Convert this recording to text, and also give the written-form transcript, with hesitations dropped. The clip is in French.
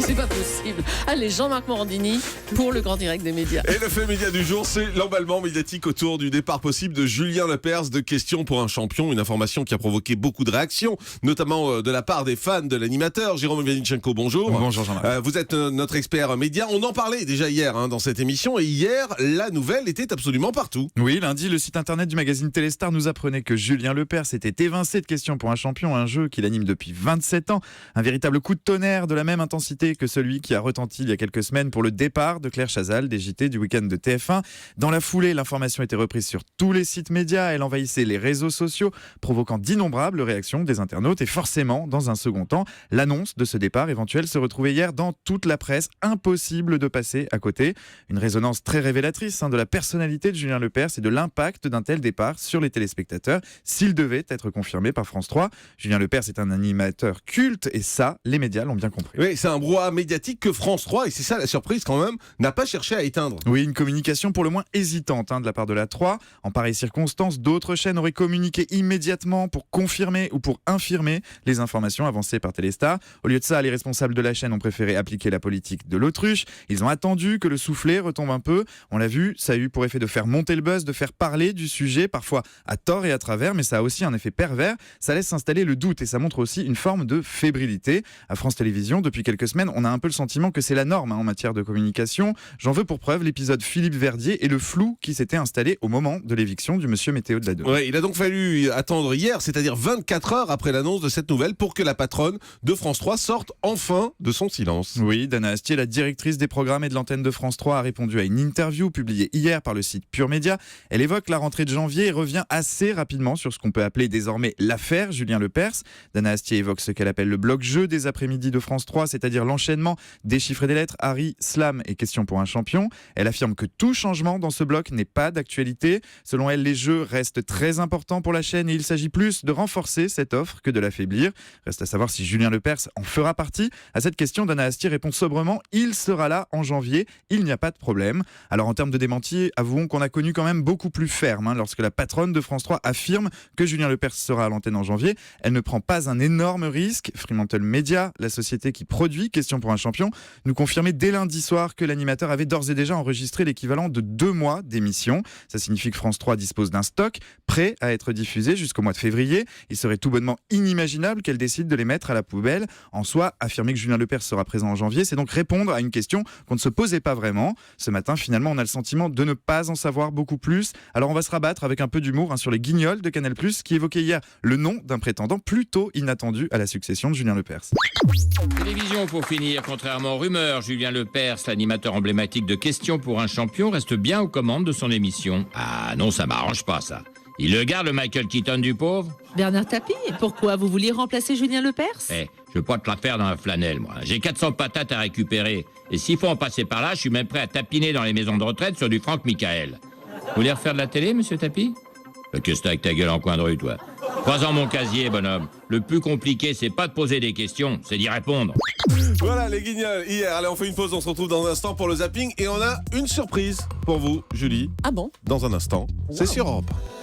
C'est pas possible. Allez, Jean-Marc Morandini pour le grand direct des médias. Et le fait média du jour, c'est l'emballement médiatique autour du départ possible de Julien Lepers de Questions pour un champion. Une information qui a provoqué beaucoup de réactions, notamment de la part des fans de l'animateur. Jérôme Vianichenko, bonjour. Bonjour Jean-Marc. Vous êtes notre expert média. On en parlait déjà hier dans cette émission. Et hier, la nouvelle était absolument partout. Oui, lundi, le site internet du magazine Téléstar nous apprenait que Julien Lepers s'était évincé de Questions pour un champion, un jeu qu'il anime depuis 27 ans. Un véritable coup de tonnerre de la même intensité que celui qui a retenti il y a quelques semaines pour le départ de Claire Chazal des JT du week-end de TF1. Dans la foulée, l'information était reprise sur tous les sites médias. Elle envahissait les réseaux sociaux, provoquant d'innombrables réactions des internautes. Et forcément, dans un second temps, l'annonce de ce départ éventuel se retrouvait hier dans toute la presse. Impossible de passer à côté. Une résonance très révélatrice de la personnalité de Julien Lepers et de l'impact d'un tel départ sur les téléspectateurs, s'il devait être confirmé par France 3. Julien Lepers est un animateur culte et ça, les médias l'ont bien compris. Oui, c'est un brouhaha médiatique que France 3, et c'est ça la surprise quand même, n'a pas cherché à éteindre. Oui, une communication pour le moins hésitante de la part de la 3. En pareille circonstance, d'autres chaînes auraient communiqué immédiatement pour confirmer ou pour infirmer les informations avancées par Téléstar. Au lieu de ça, les responsables de la chaîne ont préféré appliquer la politique de l'autruche. Ils ont attendu que le soufflet retombe un peu. On l'a vu, ça a eu pour effet de faire monter le buzz, de faire parler du sujet, parfois à tort et à travers, mais ça a aussi un effet pervers. Ça laisse s'installer le doute et ça montre aussi une forme de fébrilité. À France Télévisions, depuis quelques semaines, on a un peu le sentiment que c'est la norme en matière de communication. J'en veux pour preuve l'épisode Philippe Verdier et le flou qui s'était installé au moment de l'éviction du monsieur météo de la 2. Ouais, il a donc fallu attendre hier, c'est-à-dire 24 heures après l'annonce de cette nouvelle, pour que la patronne de France 3 sorte enfin de son silence. Oui, Dana Astier, la directrice des programmes et de l'antenne de France 3, a répondu à une interview publiée hier par le site Pure Média. Elle évoque la rentrée de janvier et revient assez rapidement sur ce qu'on peut appeler désormais l'affaire Julien Lepers. Dana Astier évoque ce qu'elle appelle le bloc-jeu des après-midi de France 3, c'est-à-dire l'enchaînement des chiffres et des lettres, Harry, Slam et Questions pour un champion. Elle affirme que tout changement dans ce bloc n'est pas d'actualité. Selon elle, les jeux restent très importants pour la chaîne et il s'agit plus de renforcer cette offre que de l'affaiblir. Reste à savoir si Julien Lepers en fera partie. À cette question, Dana Astier répond sobrement « Il sera là en janvier, il n'y a pas de problème ». Alors en termes de démenti, avouons qu'on a connu quand même beaucoup plus ferme lorsque la patronne de France 3 affirme que Julien Lepers sera à l'antenne en janvier. Elle ne prend pas un énorme risque. Fremantle Media, la société qui produit Questions pour un champion, nous confirmait dès lundi soir que l'animateur avait d'ores et déjà enregistré l'équivalent de 2 mois d'émission. Ça signifie que France 3 dispose d'un stock prêt à être diffusé jusqu'au mois de février. Il serait tout bonnement inimaginable qu'elle décide de les mettre à la poubelle. En soi, affirmer que Julien Lepers sera présent en janvier, c'est donc répondre à une question qu'on ne se posait pas vraiment. Ce matin, finalement, on a le sentiment de ne pas en savoir beaucoup plus. Alors on va se rabattre avec un peu d'humour sur les guignols de Canal+, qui évoquait hier le nom d'un prétendant plutôt inattendu à la succession de Julien Lepers. Télévision pour finir, contrairement aux rumeurs, Julien Lepers, l'animateur emblématique de Questions pour un champion, reste bien aux commandes de son émission. Ah non, ça m'arrange pas ça. Il le garde le Michael Keaton du pauvre. Bernard Tapie, pourquoi vous vouliez remplacer Julien Lepers? Je veux pas te la faire dans la flanelle, moi. J'ai 400 patates à récupérer. Et s'il faut en passer par là, je suis même prêt à tapiner dans les maisons de retraite sur du Franck Michael. Vous voulez refaire de la télé, monsieur Tapie? Qu'est-ce que t'as avec ta gueule en coin de rue, toi? Crois-en mon casier, bonhomme. Le plus compliqué, c'est pas de poser des questions, c'est d'y répondre. Voilà les guignols hier. Allez, on fait une pause, on se retrouve dans un instant pour le zapping. Et on a une surprise pour vous, Julie. Ah bon? Dans un instant, c'est sur Europe 1.